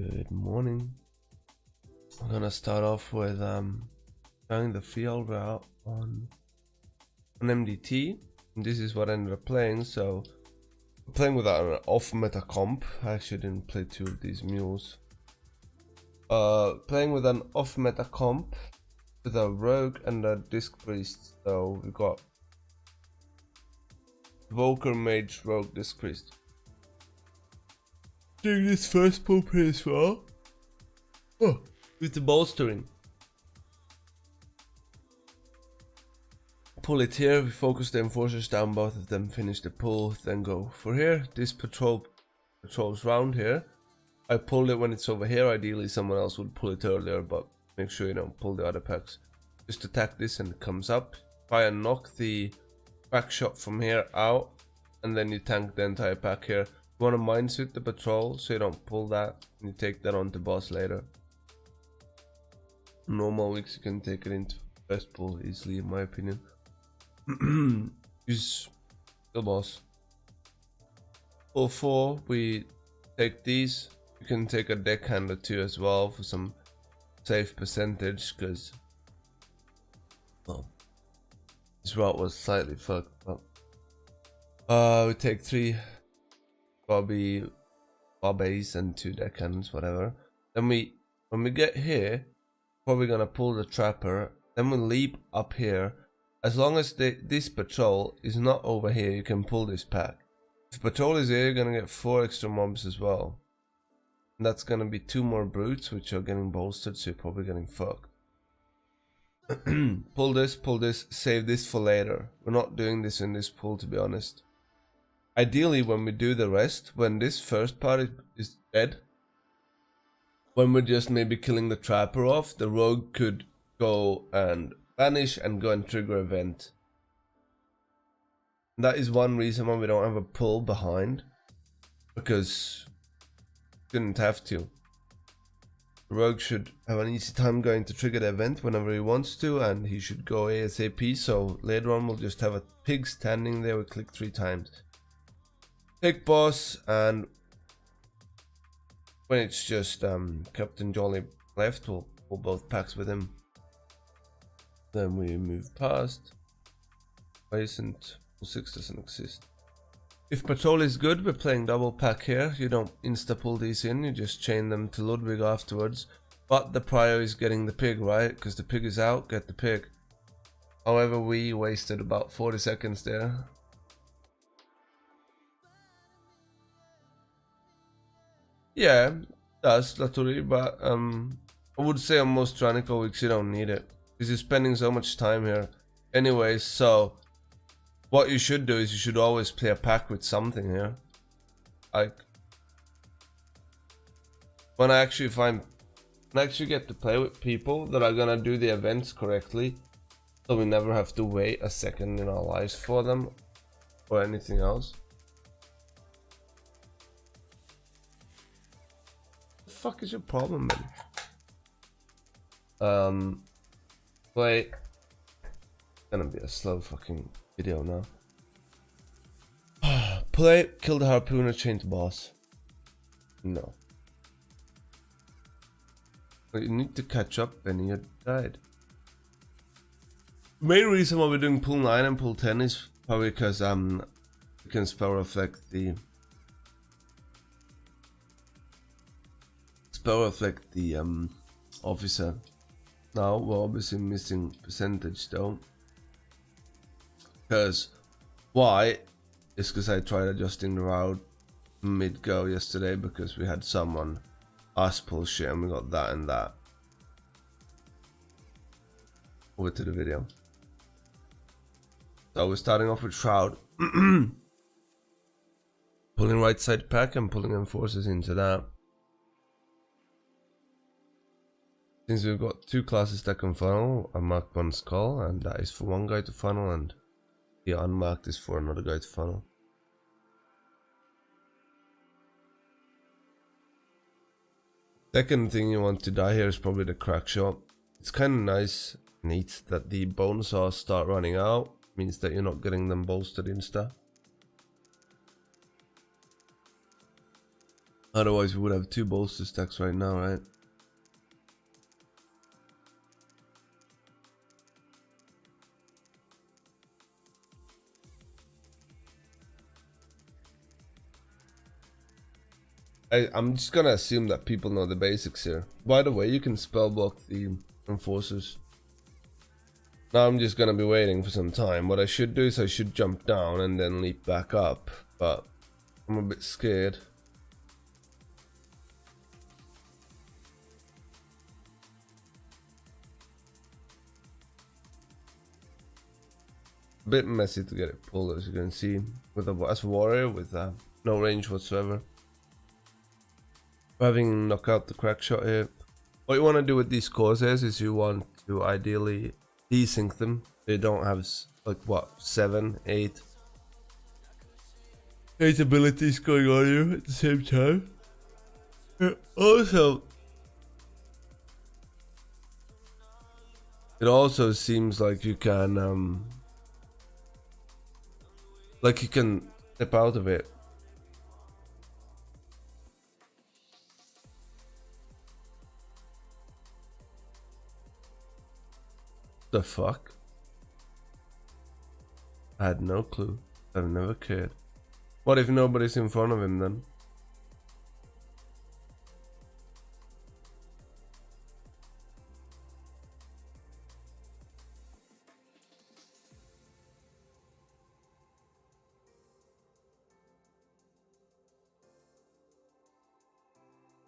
Good morning. I'm gonna start off with trying the Freehold route on MDT. And this is what I ended up playing. So I'm playing without an off meta comp. I actually didn't play two of these mules. Playing with an off meta comp with a rogue and a disc priest. So we got Volker Mage, Rogue, Disc Priest. Doing this first pull pretty as well. Oh, with the bolstering. Pull it here, we focus the enforcers down, both of them finish the pull, then go for here. This patrols round here. I pulled it when it's over here, ideally someone else would pull it earlier, but make sure you don't pull the other packs. Just attack this and it comes up. Try and knock the back shot from here out, and then you tank the entire pack here. You want to mind suit the patrol so you don't pull that, and you take that on to boss later. Normal weeks you can take it into first pull easily, in my opinion. Use the boss. Pull 4, we take these. You can take a deckhander too as well for some safe percentage, because well, this route was slightly fucked up. We take 3 Bobbies and 2 deckhands, whatever. Then when we get here, probably gonna pull the trapper. Then we'll leap up here. As long as this patrol is not over here, you can pull this pack. If patrol is here, you're gonna get 4 extra mobs as well. And that's gonna be 2 more brutes, which are getting bolstered, so you're probably getting fucked. Pull this, save this for later. We're not doing this in this pull, to be honest. Ideally, when we do the rest, when this first part is dead, when we're just maybe killing the trapper off, the rogue could go and vanish and go and trigger event. And that is one reason why we don't have a pull behind, because we didn't have to. The rogue should have an easy time going to trigger the event whenever he wants to, and he should go ASAP, so later on we'll just have a pig standing there. We click 3 times. Take boss, and when it's just Captain Jolly left, we'll pull both packs with him. Then we move past. Adjacent, pull 6 doesn't exist. If patrol is good, we're playing double pack here. You don't insta pull these in, you just chain them to Ludwig afterwards. But the prior is getting the pig, right? Because the pig is out, get the pig. However, we wasted about 40 seconds there. Yeah, does literally, but I would say on most tyrannical weeks you don't need it, because you're spending so much time here anyways. So what you should do is you should always play a pack with something here. Like when I actually get to play with people that are gonna do the events correctly, so we never have to wait a second in our lives for them or anything else. Fuck is your problem, man? Play. Gonna be a slow fucking video now. Play, kill the harpooner, chain to boss. No. But you need to catch up, Benny. You died. The main reason why we're doing pull 9 and pull 10 is probably because you can spell reflect the officer. Now we're obviously missing percentage though, because why is because I tried adjusting the route mid go yesterday, because we had someone us pull shit and we got that and that. Over to the video. So we're starting off with Shroud. Pulling right side pack and pulling enforcers into that. Since we've got 2 classes that can funnel, I marked one skull, and that is for one guy to funnel, and the unmarked is for another guy to funnel. Second thing you want to die here is probably the crack shot. It's kind of nice, neat that the bone saws start running out, means that you're not getting them bolstered insta. Otherwise we would have 2 bolster stacks right now, right? I'm just gonna assume that people know the basics here. By the way, you can spell block the enforcers. Now I'm just gonna be waiting for some time. What I should do is I should jump down and then leap back up, but I'm a bit scared. A bit messy to get it pulled, as you can see, with as a warrior with no range whatsoever. Having knock out the crack shot here. What you want to do with these cores is you want to ideally desync them. They don't have like what 7, 8 abilities going on here at the same time. Also, it also seems like you can step out of it. The fuck? I had no clue. I've never cared. What if nobody's in front of him then?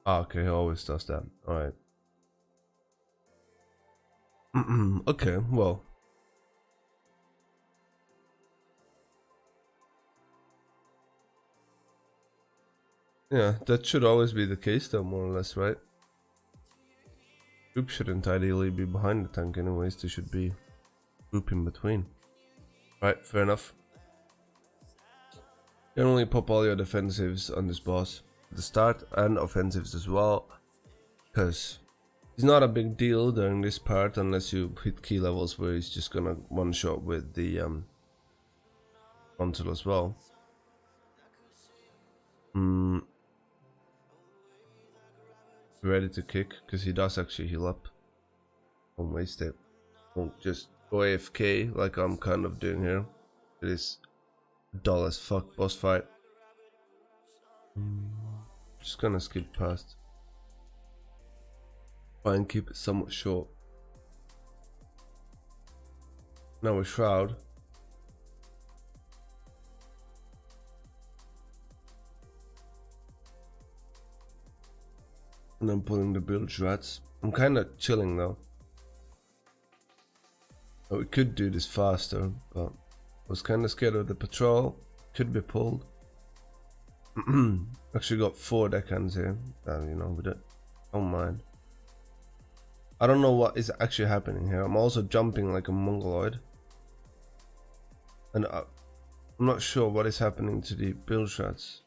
Ah, okay, he always does that. Alright. Okay, well. Yeah, that should always be the case though, more or less, right? Group shouldn't ideally be behind the tank anyways, they should be group in between. Right, fair enough. Generally pop all your defensives on this boss at the start, and offensives as well, because it's not a big deal during this part unless you hit key levels where he's just gonna one shot with the frontal as well. Ready to kick, because he does actually heal up. Don't waste it. Don't just go AFK like I'm kind of doing here. It is dull as fuck boss fight. Just gonna skip past. Try and keep it somewhat short. Now with Shroud. And I'm pulling the bilge rats. I'm kind of chilling though. Oh, we could do this faster, but I was kind of scared of the patrol. Could be pulled. Actually got 4 deckhands here. You know, we don't mind. I don't know what is actually happening here. I'm also jumping like a mongoloid. And I'm not sure what is happening to the bilge rats.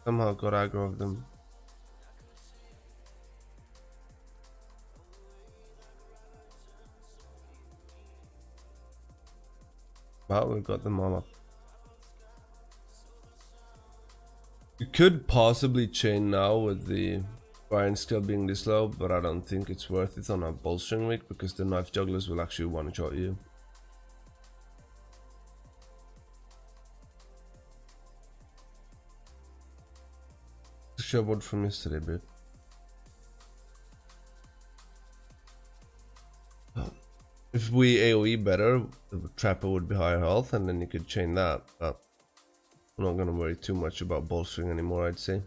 Somehow got aggro of them. Wow, we got them all up. You could possibly chain now with the Brian still being this low, but I don't think it's worth it on a bolstering week because the knife jugglers will actually one-shot you. Showboard from yesterday, bit. If we AoE better, the trapper would be higher health, and then you could chain that. But I'm not gonna worry too much about bolstering anymore, I'd say.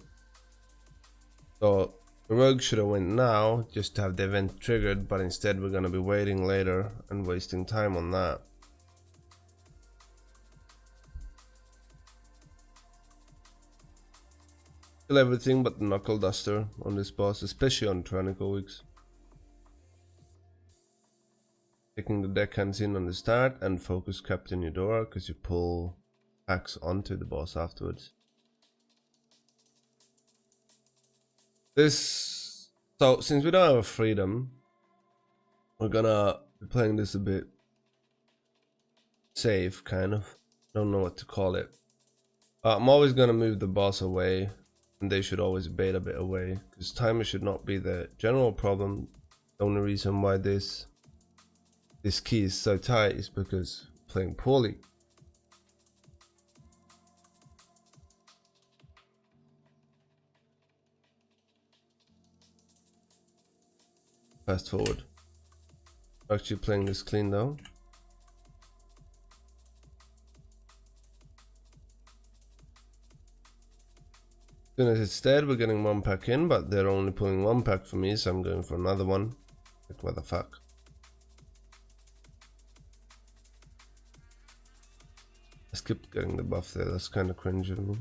So the rogue should have went now, just to have the event triggered, but instead we're gonna be waiting later and wasting time on that. Kill everything but the knuckle duster on this boss, especially on tyrannical weeks. Taking the deckhands in on the start and focus Captain Eudora because you pull axe onto the boss afterwards. So since we don't have a freedom, we're gonna be playing this a bit safe, kind of. Don't know what to call it. I'm always gonna move the boss away and they should always bait a bit away, because timer should not be the general problem. The only reason why this key is so tight is because playing poorly. Fast forward. Actually playing this clean though. As soon as it's dead, we're getting one pack in, but they're only pulling one pack for me, so I'm going for another one. Like, what the fuck? I skipped getting the buff there, that's kind of cringe of me.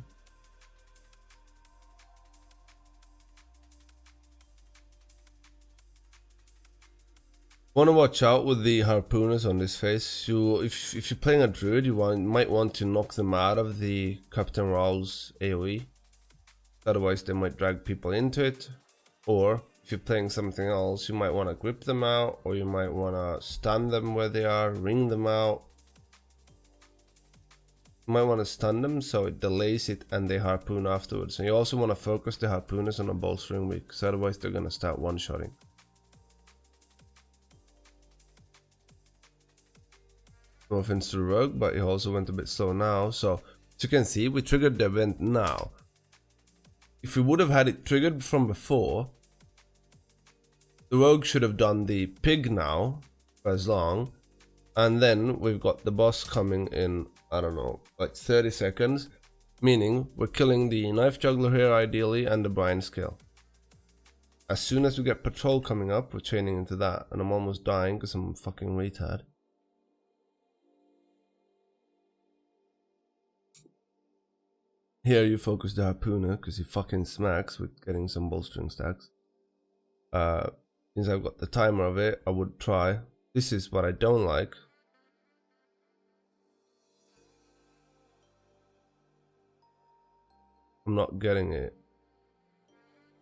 Want to watch out with the harpooners on this phase. If you're playing a druid, you might want to knock them out of the Captain Raul's AoE. Otherwise they might drag people into it. Or if you're playing something else, you might want to grip them out, or you might want to stun them where they are, ring them out. You might want to stun them so it delays it and they harpoon afterwards. And you also want to focus the harpooners on a bolstering weak, because otherwise they're going to start one-shotting. No offense to the rogue, but he also went a bit slow now. So as you can see, we triggered the event now. If we would have had it triggered from before, the rogue should have done the pig now for as long, and then we've got the boss coming in, I don't know, like 30 seconds, meaning we're killing the knife juggler here ideally and the Brian scale. As soon as we get patrol coming up, we're chaining into that, and I'm almost dying because I'm a fucking retard. Here you focus the harpooner because he fucking smacks with getting some bolstering stacks. Since I've got the timer of it, I would try. This is what I don't like. I'm not getting it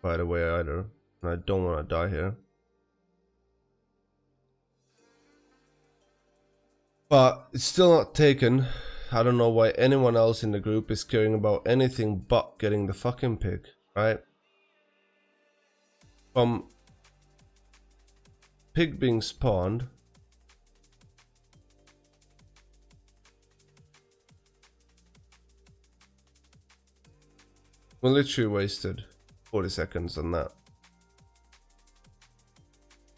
right away either, and I don't want to die here. But it's still not taken. I don't know why anyone else in the group is caring about anything but getting the fucking pig, right? From pig being spawned, we literally wasted 40 seconds on that.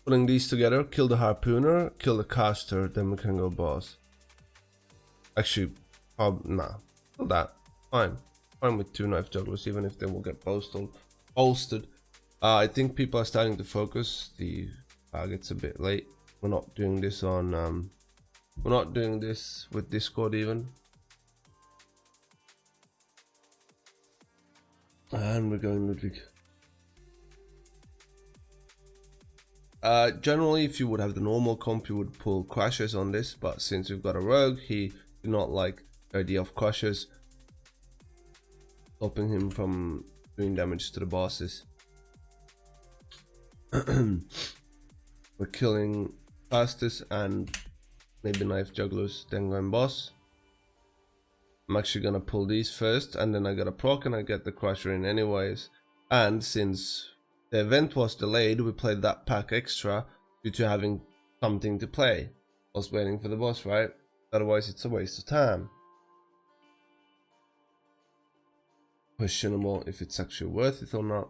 Putting these together, kill the harpooner, kill the caster, then we can go boss. Actually, nah, not that. Fine with 2 knife jugglers, even if they will get bolstered. I think people are starting to focus. The target's a bit late. We're not doing this on we're not doing this with Discord even. And we're going Ludwig. Generally, if you would have the normal comp, you would pull crushers on this, but since we've got a rogue, he did not like the idea of crushers, stopping him from doing damage to the bosses. We're killing fastest and maybe knife jugglers, then going boss. I'm actually gonna pull these first, and then I got a proc and I get the crusher in anyways. And since the event was delayed, we played that pack extra due to having something to play. I was waiting for the boss, right? Otherwise it's a waste of time. Questionable if it's actually worth it or not.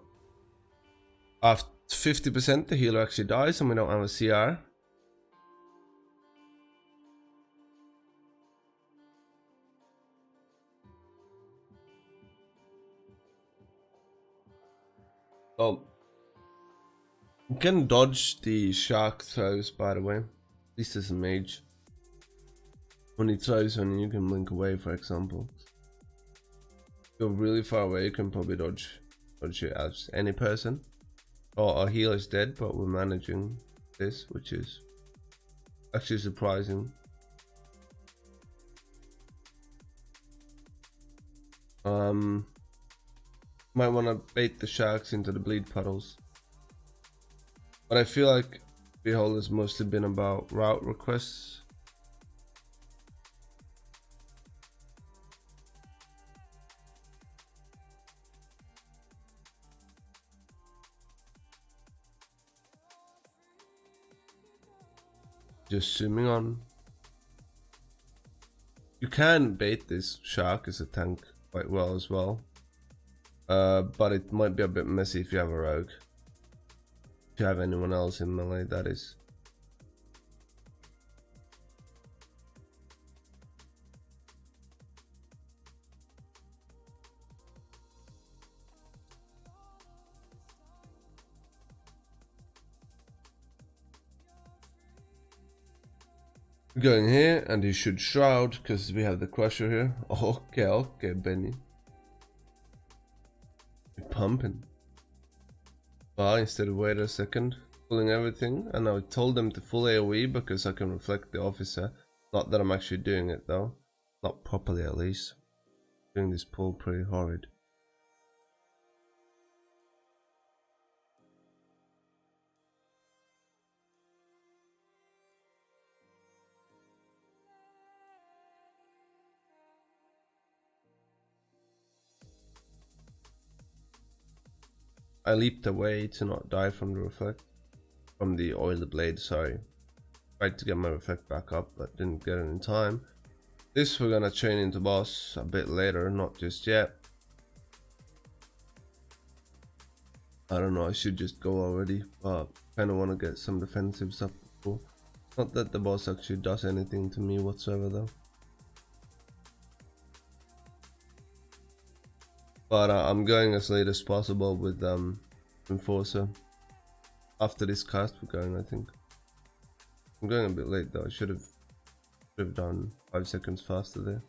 After 50%, the healer actually dies and we don't have a CR. Oh, you can dodge the shark throws, by the way. At least as a mage. When he throws one, you can blink away, for example. If you're really far away, you can probably dodge it as any person. Oh, our healer's dead, but we're managing this, which is actually surprising. Might want to bait the sharks into the bleed puddles. But I feel like Freehold has mostly been about route requests. Just zooming on. You can bait this shark as a tank quite well as well. But it might be a bit messy if you have a rogue. If you have anyone else in melee, that is. Going here, and you should shroud because we have the crusher here. Okay, Benny. You're pumping. Well, instead of wait a second, pulling everything, and I told them to full AoE because I can reflect the officer. Not that I'm actually doing it though, not properly at least. Doing this pull pretty horrid. I leaped away to not die from the oily blade, sorry. Tried to get my reflect back up, but didn't get it in time. This we're gonna chain into boss a bit later, not just yet. I don't know, I should just go already, but kinda wanna get some defensives up before. Not that the boss actually does anything to me whatsoever though. But I'm going as late as possible with Enforcer. After this cast we're going, I think. I'm going a bit late though, I should have done 5 seconds faster there.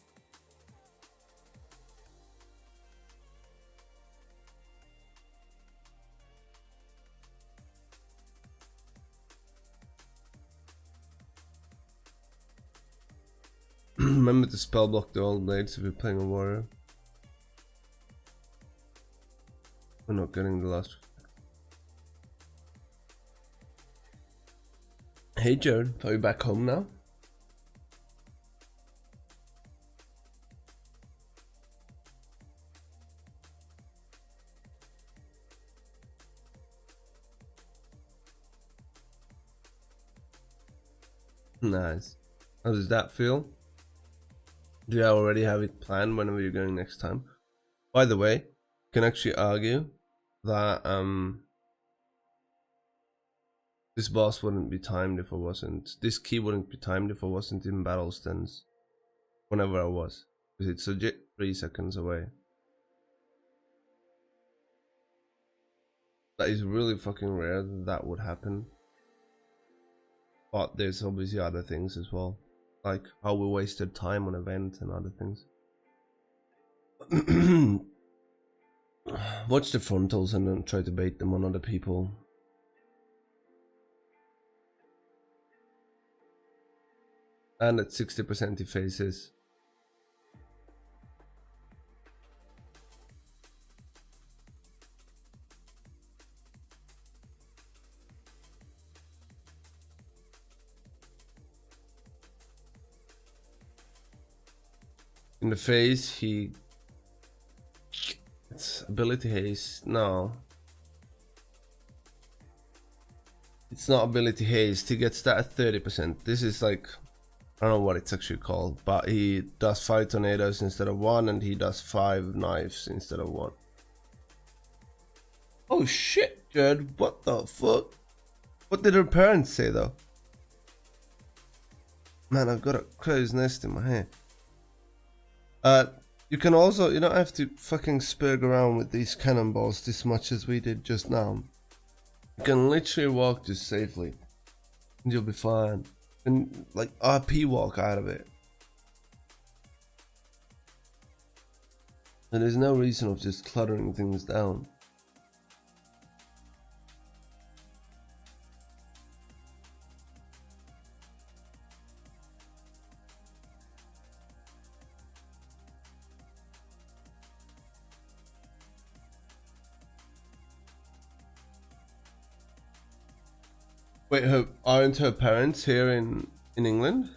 Remember to spell block the old blades if you're playing a warrior. We're not getting the last. Hey Jared, are you back home now? Nice. How does that feel? Do you already have it planned whenever you're going next time? By the way, you can actually argue that this boss wouldn't be timed if I wasn't. This key wouldn't be timed if I wasn't in battle stance. Whenever I was, because it's legit 3 seconds away. That is really fucking rare that would happen. But there's obviously other things as well, like how we wasted time on events and other things. Watch the frontals and then try to bait them on other people. And at 60% he faces. In the face, it's ability haste. No, it's not ability haste. He gets that at 30%. This is like, I don't know what it's actually called, but he does 5 tornadoes instead of 1, and he does 5 knives instead of 1. Oh shit, Jared, what the fuck? What did her parents say though? Man, I've got a crow's nest in my hair. You can also, you don't have to fucking spurg around with these cannonballs this much as we did just now. You can literally walk just safely, and you'll be fine. And like RP walk out of it. And there's no reason of just cluttering things down. Wait, aren't her parents here in England?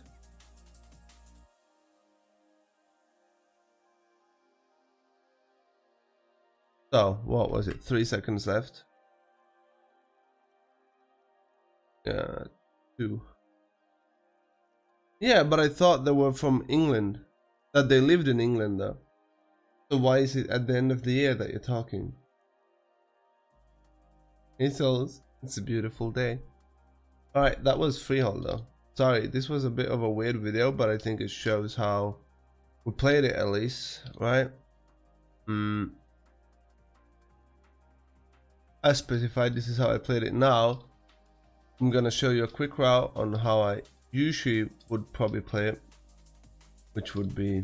So, what was it? 3 seconds left? Yeah, 2. Yeah, but I thought they were from England. That they lived in England though. So why is it at the end of the year that you're talking? It's a beautiful day. Alright, that was Freehold though. Sorry, this was a bit of a weird video, but I think it shows how we played it at least, right? As specified, this is how I played it. Now I'm gonna show you a quick route on how I usually would probably play it, which would be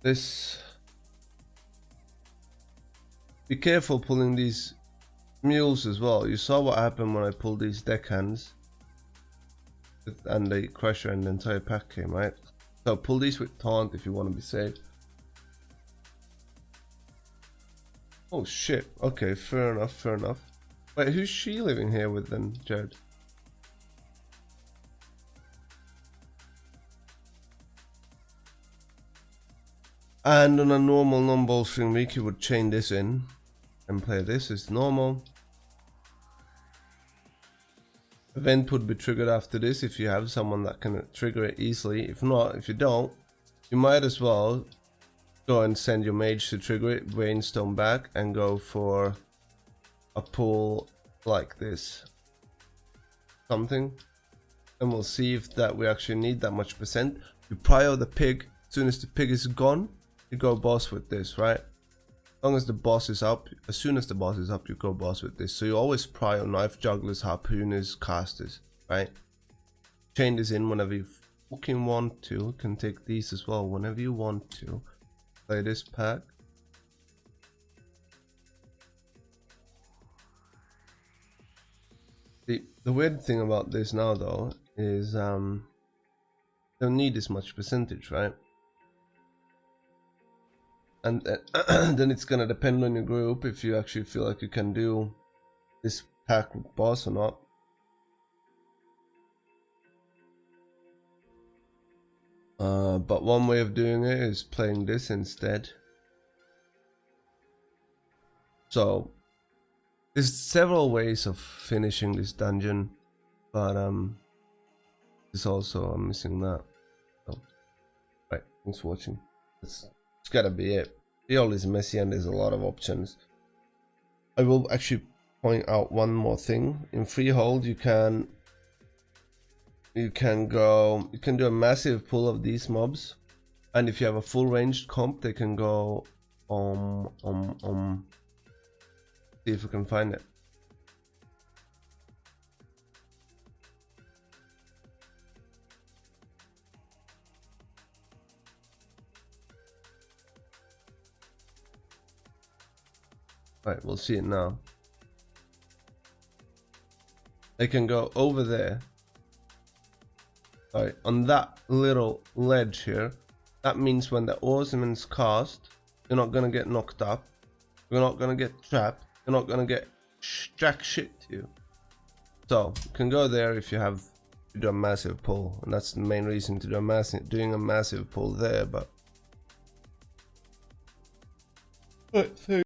this. Be careful pulling these mules as well. You saw what happened when I pulled these deckhands and the crusher and the entire pack came, right? So pull these with taunt if you want to be safe. Oh shit, okay, fair enough, fair enough. Wait, who's she living here with then, Jared? And on a normal non-bolstering week you would chain this in and play this as normal. Event would be triggered after this if you have someone that can trigger it easily. If not, if you don't, you might as well go and send your mage to trigger it, Rainstone back, and go for a pull like this. Something. And we'll see if that we actually need that much percent. You prio the pig. As soon as the pig is gone, you go boss with this, right? As long as the boss is up, as soon as the boss is up, you go boss with this. So you always prio knife jugglers, harpooners, casters, right? Chain this in whenever you fucking want to. You can take these as well whenever you want to. Play this pack. The weird thing about this now though is don't need this much percentage, right? And then it's gonna depend on your group if you actually feel like you can do this pack with boss or not. But one way of doing it is playing this instead. So there's several ways of finishing this dungeon, but there's also I'm missing that. So, right, thanks for watching. It's gotta be it. Freehold is messy and there's a lot of options. I will actually point out one more thing. In Freehold you can do a massive pull of these mobs, and if you have a full ranged comp they can go see if we can find it. Right, we'll see it now. They can go over there. Right, on that little ledge here. That means when the Oarsman's cast, you're not gonna get knocked up. You're not gonna get trapped. You're not gonna get jack shit to you. So you can go there if you have to do a massive pull, and that's the main reason to do doing a massive pull there. But